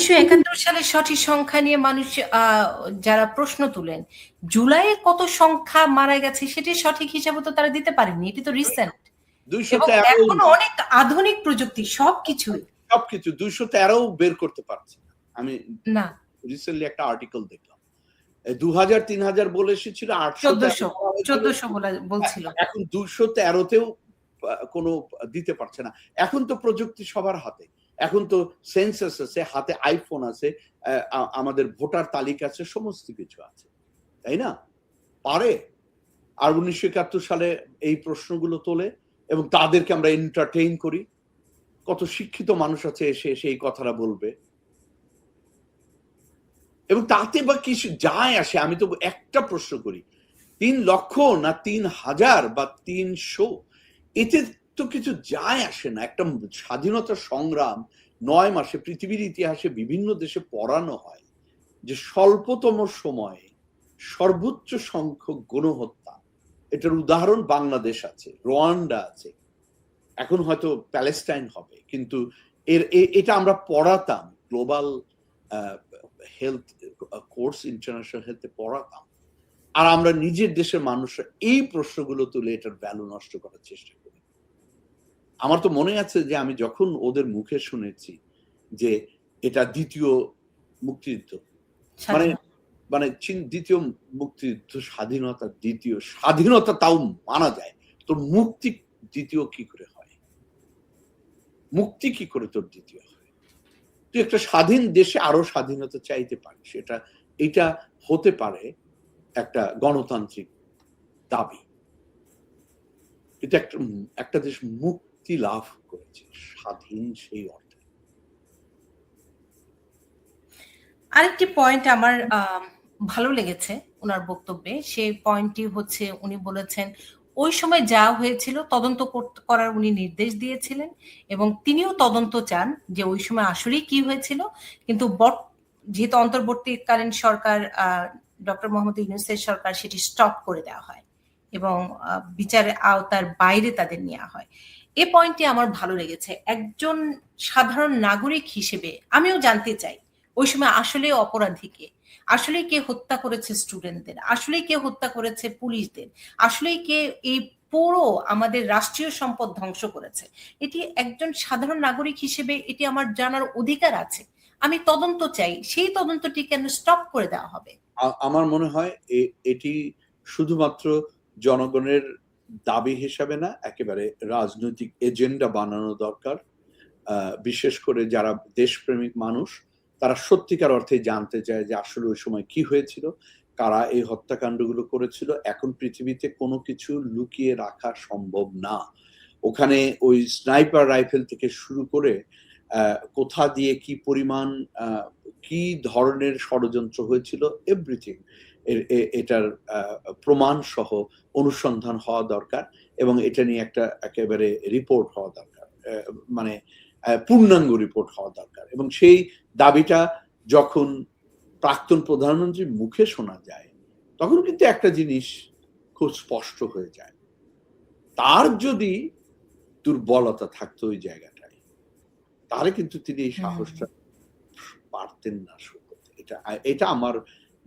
1971 সালের সঠিক সংখ্যা নিয়ে মানুষ যারা প্রশ্ন তুলেন, জুলাইয়ে কত সংখ্যা মারা গেছে সেটির সঠিক হিসাবে তো তারা দিতে পারেনি। এটি তো রিসেন্ট এবং 213 এখনো অনেক আধুনিক প্রযুক্তি সবকিছুই 213 বের করতে পারছি না। আমি না রিসেন্টলি একটা আর্টিকেল দেখলাম 2000-3000 বলে এসেছিল, 1400 বলছিল, এখন 213-তেও কোনো দিতে পারছে না। এখন তো প্রযুক্তি সবার হাতে, এখন তো সেন্সাস আছে, হাতে আইফোন আছে, আমাদের ভোটার তালিকা আছে, সমস্ত কিছু আছে, তাই না? পারে। আর 1971 সালে এই প্রশ্নগুলো তোলে এবং তাদেরকে আমরা এন্টারটেইন করি। কত শিক্ষিত মানুষ আছে এসে এই কথাটা বলবে, এবং তাতে বা কিছু যায় আসে? আমি তো একটা প্রশ্ন করি, 3 লক্ষ না 3000 বা 300, এতে তো কিছু যায় আসে না। একটা স্বাধীনতা সংগ্রাম 9 মাসে পৃথিবীর ইতিহাসে বিভিন্ন দেশে পড়ানো হয় যে স্বল্পতম সময়ে সর্বোচ্চ সংখ্যক গণহত্যা। এটার উদাহরণ বাংলাদেশ আছে, রোয়ান্ডা আছে, এখন হয়তো প্যালেস্টাইন হবে, কিন্তু এটা আমরা পড়াতাম গ্লোবাল হেলথ কোর্স, ইন্টারন্যাশনাল হেলথে পড়াতাম। আর আমরা নিজের দেশের মানুষরা এই প্রশ্নগুলো তুলে এটার ভ্যালু নষ্ট করার চেষ্টা করি। আমার তো মনে আছে যে আমি যখন ওদের মুখে শুনেছি যে এটা দ্বিতীয় মুক্তিযুদ্ধ, মানে দ্বিতীয় মুক্তিযুদ্ধ, স্বাধীনতা তাও মানা যায়, তোর মুক্তি দ্বিতীয় কি করে হয়? মুক্তি কি করে তোর দ্বিতীয় হয়? তুই একটা স্বাধীন দেশে আরো স্বাধীনতা চাইতে পারিস, এটা হতে পারে একটা গণতান্ত্রিক দাবি। এটা একটা দেশ মুক্তি লাভ করেছে, স্বাধীন সেই অর্থে। আরেকটি পয়েন্ট আমার ভালো লেগেছে ওনার বক্তব্যে, সেই পয়েন্টটি হচ্ছে উনি বলেছেন ওই সময় যা হয়েছিল তদন্ত করার উনি নির্দেশ দিয়েছিলেন এবং তিনিও তদন্ত চান যে ওই সময় আসলেই কি হয়েছিল, কিন্তু যেহেতু অন্তর্বর্তীকালীন সরকার ডক্টর মোহাম্মদ ইউনূসের সরকার সেটি স্টপ করে দেওয়া হয় এবং বিচারের আওতার বাইরে তাদের নেওয়া হয়। এই পয়েন্টটি আমার ভালো লেগেছে। একজন সাধারণ নাগরিক হিসেবে আমিও জানতে চাই ওই সময় আসলে অপরাধী কে, আসলে কে হত্যা করেছে স্টুডেন্টদের, আসলে কে হত্যা করেছে পুলিশদের, আসলে কে এই পুরো আমাদের রাষ্ট্রীয় সম্পদ ধ্বংস করেছে। এটি একজন সাধারণ নাগরিক হিসেবে এটি আমার জানার অধিকার আছে। আমি তদন্ত চাই, সেই তদন্তটি কেন স্টপ করে দেওয়া হবে? আমার মনে হয় এটি শুধুমাত্র জনগণের দাবি হিসাবে না, একেবারে রাজনৈতিক এজেন্ডা বানানো দরকার। বিশেষ করে যারা দেশপ্রেমিক মানুষ, তারা সত্যিকার অর্থে জানতে চায় যে আসলে ওই সময় কি হয়েছিল, কারা এই হত্যাকাণ্ডগুলো করেছিল। এখন পৃথিবীতে কোনো কিছু লুকিয়ে রাখা সম্ভব না। ওখানে ওই স্নাইপার রাইফেল থেকে শুরু করে কোথা দিয়ে কি পরিমাণ কি ধরনের ষড়যন্ত্র হয়েছিল, এভরিথিং এটার প্রমাণ সহ অনুসন্ধান হওয়া দরকার এবং এটা নিয়ে একটা একেবারে রিপোর্ট হওয়া দরকার, মানে পূর্ণাঙ্গ রিপোর্ট হওয়া দরকার। এবং সেই দাবিটা যখন প্রাক্তন প্রধানমন্ত্রীর মুখে শোনা যায়, তখন কিন্তু একটা জিনিস খুব স্পষ্ট হয়ে যায়, তার যদি দুর্বলতা থাকতো ওই জায়গাটায়, তাহলে কিন্তু তিনি এই সাহসটা পারতেন না শুরু করতে। এটা আমার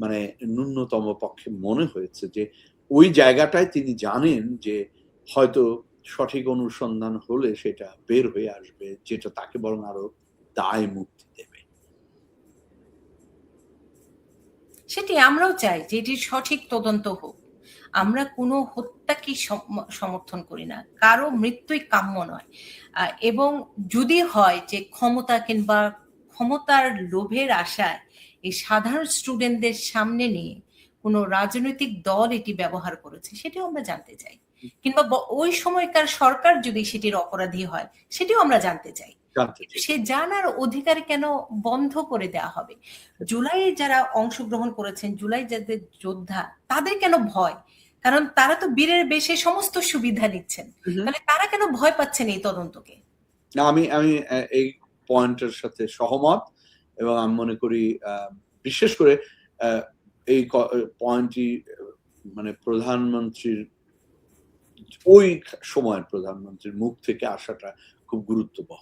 মানে ন্যূনতম পক্ষে মনে হয়েছে যে ওই জায়গাটায় তিনি জানেন যে হয়তো সঠিক অনুসন্ধান হলে সেটা বের হয়ে আসবে, যেটা তাকে বরং আরো দায় মুক্তি দেবে। সেটি আমরাও চাই যে এটির সঠিক তদন্ত হোক। আমরা কোনো হত্যাকে সমর্থন করি না, কারো মৃত্যুই কাম্য নয়। এবং যদি হয় যে ক্ষমতা কিংবা ক্ষমতার লোভের আশায় এই সাধারণ স্টুডেন্টদের সামনে নিয়ে কোনো রাজনৈতিক দল এটি ব্যবহার করেছে, সেটিও আমরা জানতে চাই। কিংবা ওই সময়কার সরকার যদি সেটির অপরাধী হয়, সেটিও আমরা জানতে চাই। সে জানার অধিকার কেন বন্ধ করে দেওয়া হবে? জুলাইয়ে যারা অংশগ্রহণ করেছেন, জুলাই যাদের যোদ্ধা, তাদের কেন ভয়? কারণ তারা তো বীরের বেশে সমস্ত সুবিধা নিচ্ছেন, তাহলে তারা কেন ভয় পাচ্ছেন এই তদন্তকে? আমি এই পয়েন্টের সাথে সহমত এবং আমি মনে করি বিশেষ করে এই পয়েন্টটি মানে প্রধানমন্ত্রীর, ওই সময়ের প্রধানমন্ত্রীর মুখ থেকে আসাটা খুব গুরুত্ববহ।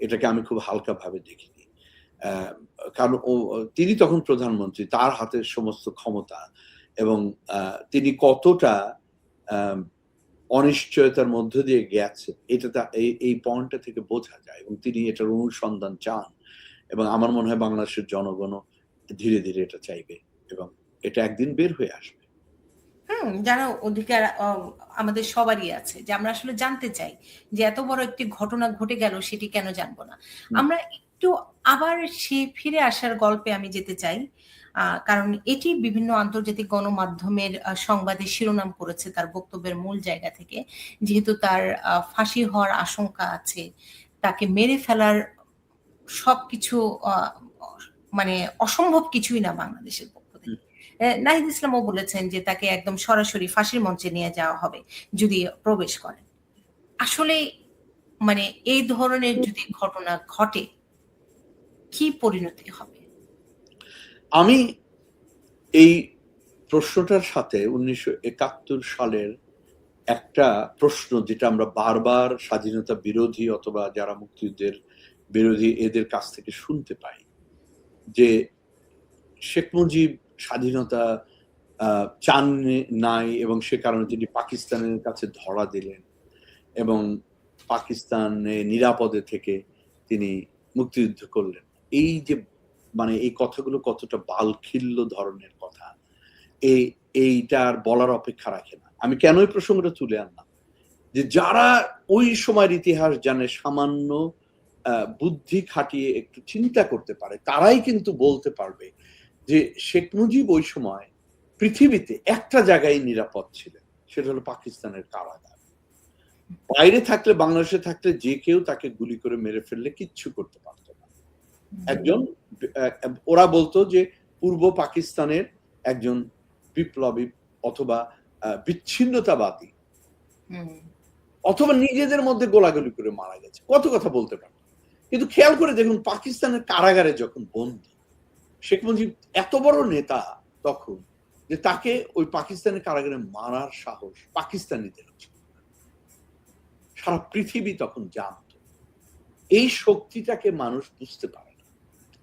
এটাকে আমি খুব হালকা ভাবে দেখিনি। কারণ তিনি তখন প্রধানমন্ত্রী, তার হাতে সমস্ত ক্ষমতা, এবং তিনি কতটা অনিশ্চয়তার মধ্য দিয়ে গেছে এটা এই পয়েন্টটা থেকে বোঝা যায়, এবং তিনি এটার অনুসন্ধান চান, এবং আমার মনে হয় বাংলাদেশের জনগণও ধীরে ধীরে এটা চাইবে, এবং এটা একদিন বের হয়ে আসবে। যারা অধিকার আমাদের সবারই আছে, যে আমরা আসলে জানতে চাই যে এত বড় একটি ঘটনা ঘটে গেল, সেটি কেন জানবো না। আমরা একটু আবার সে ফিরে আসার গল্পে আমি যেতে চাই, কারণ এটি বিভিন্ন আন্তর্জাতিক গণমাধ্যমের সংবাদে শিরোনাম করেছে তার বক্তব্যের মূল জায়গা থেকে, যেহেতু তার ফাঁসি হওয়ার আশঙ্কা আছে, তাকে মেরে ফেলার সবকিছু মানে অসম্ভব কিছুই না বাংলাদেশের পক্ষ থেকে। নাহিদ ইসলামও বলেছেন যে তাকে একদম সরাসরি ফাঁসির মঞ্চে নিয়ে যাওয়া হবে যদি প্রবেশ করেন। আসলে মানে এই ধরনের যদি ঘটনা ঘটে, কি পরিণতি হবে? আমি এই প্রশ্নটার সাথে 1971 সালের একটা প্রশ্ন, যেটা আমরা বারবার স্বাধীনতা বিরোধী অথবা যারা মুক্তিযুদ্ধের বিরোধী এদের কাছ থেকে শুনতে পাই, যে শেখ মুজিব স্বাধীনতা চান নাই, এবং সে কারণে তিনি পাকিস্তানের কাছে ধরা দিলেন, এবং পাকিস্তানে নিরাপদে থেকে তিনি মুক্তিযুদ্ধ করলেন। এই যে মানে এই কথাগুলো কতটা বালখিল্য ধরনের কথা, এইটার বলার অপেক্ষা রাখে না। আমি কেন এই প্রসঙ্গটা তুলে আনলাম, যে যারা ওই সময়ের ইতিহাস জানে, সামান্য বুদ্ধি খাটিয়ে একটু চিন্তা করতে পারে, তারাই কিন্তু বলতে পারবে যে শেখ মুজিব ওই সময় পৃথিবীতে একটা জায়গায় নিরাপদ ছিলেন, সেটা হলো পাকিস্তানের কারাগার। বাইরে থাকলে, বাংলাদেশে থাকলে যে কেউ তাকে গুলি করে মেরে ফেললে কিচ্ছু করতে পারত না। একজন ওরা বলতো যে পূর্ব পাকিস্তানের একজন বিপ্লবী অথবা বিচ্ছিন্নতাবাদী অথবা নিজেদের মধ্যে গোলাগুলি করে মারা গেছে, কত কথা বলতে পারত। কিন্তু খেয়াল করে দেখুন, পাকিস্তানের কারাগারে যখন বন্দী, শেখ মুজিব এত বড় নেতা তখন, যে তাকে ওই পাকিস্তানের কারাগারে মারার সাহস পাকিস্তানিদের ছিল। সারা পৃথিবী তখন জানত। এই শক্তিটাকে মানুষ বুঝতে পারে না।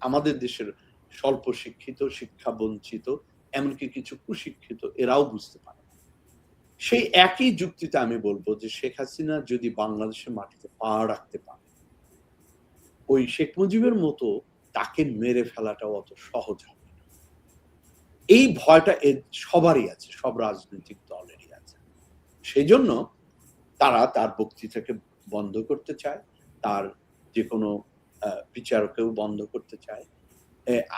আমাদের দেশের স্বল্প শিক্ষিত, শিক্ষা বঞ্চিত, এমনকি কিছু কুশিক্ষিত, এরাও বুঝতে পারে না। সেই একই যুক্তিতে আমি বলবো যে শেখ হাসিনা যদি বাংলাদেশের মাটিতে পা রাখতে পারে, ওই শেখ মুজিবের মতো তাকে মেরে ফেলাটাও অত সহজ হবে না। এই ভয়টা সবারই আছে, সব রাজনৈতিক দলেরই আছে। সেই জন্য তারা তার বক্তৃতাকে বন্ধ করতে চায়, তার যে কোনো বিচারকেও বন্ধ করতে চায়।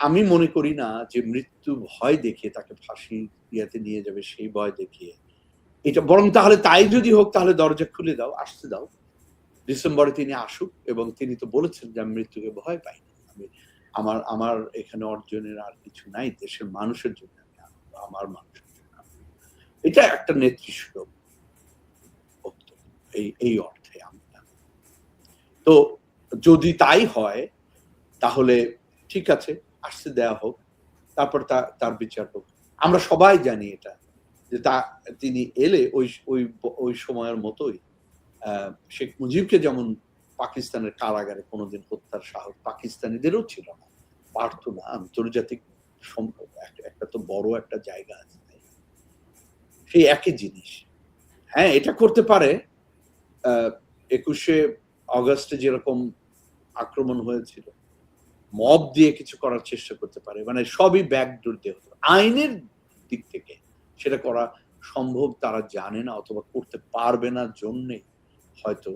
আমি মনে করি না যে মৃত্যু ভয় দেখিয়ে তাকে ফাঁসি ইয়াতে নিয়ে যাবে, সেই ভয় দেখিয়ে এটা, বরং তাহলে তাই যদি হোক, তাহলে দরজা খুলে দাও, আসতে দাও, ডিসেম্বরে তিনি আসুক। এবং তিনি তো বলেছেন যে আমি মৃত্যুকে ভয় পাই না, আমি আমার এখানে অর্জনের আর কিছু নাই, দেশের মানুষের জন্য আমি আনবো, আমার মানুষের জন্য। এটা একটা নেতৃস্থানীয় বক্তব্য এই অর্থে। তো যদি তাই হয়, তাহলে ঠিক আছে, আসতে দেয়া হোক, তারপর তার বিচার হোক। আমরা সবাই জানি এটা, যে তিনি এলে ওই সময়ের মতোই শেখ মুজিবকে যেমন পাকিস্তানের কারাগারে কোনোদিন হত্যার সাহস পাকিস্তানিদেরও ছিল না, পারত না। আন্তর্জাতিক একটা তো বড় একটা জায়গা আছে, সেই একই জিনিস। হ্যাঁ, এটা করতে পারে। 21শে অগাস্টে যেরকম আক্রমণ হয়েছিল, মব দিয়ে কিছু করার চেষ্টা করতে পারে, মানে সবই ব্যাকডোর দিয়ে হতো। আইনের দিক থেকে সেটা করা সম্ভব তারা জানে না, অথবা করতে পারবে না, জন্যে হয়তো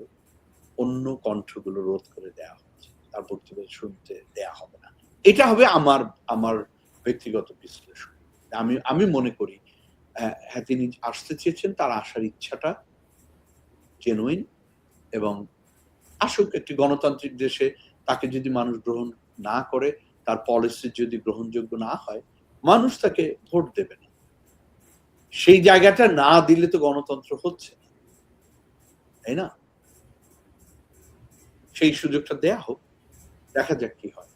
অন্য কণ্ঠগুলো রোধ করে দেওয়া হচ্ছে, তার বক্তব্য শুনতে দেয়া হবে না। এটা হবে আমার ব্যক্তিগত বিশ্লেষণ। আমি মনে করি হ্যাঁ, তিনি আসতে চেয়েছেন, তার আসার ইচ্ছাটা জেনুইন, এবং আসুক। একটি গণতান্ত্রিক দেশে তাকে যদি মানুষ গ্রহণ না করে, তার পলিসি যদি গ্রহণযোগ্য না হয়, মানুষ তাকে ভোট দেবে না। সেই জায়গাটা না দিলে তো গণতন্ত্র হচ্ছে না, তাই না? সেই সুযোগটা দেয়া হোক, দেখা যাক কি হয়।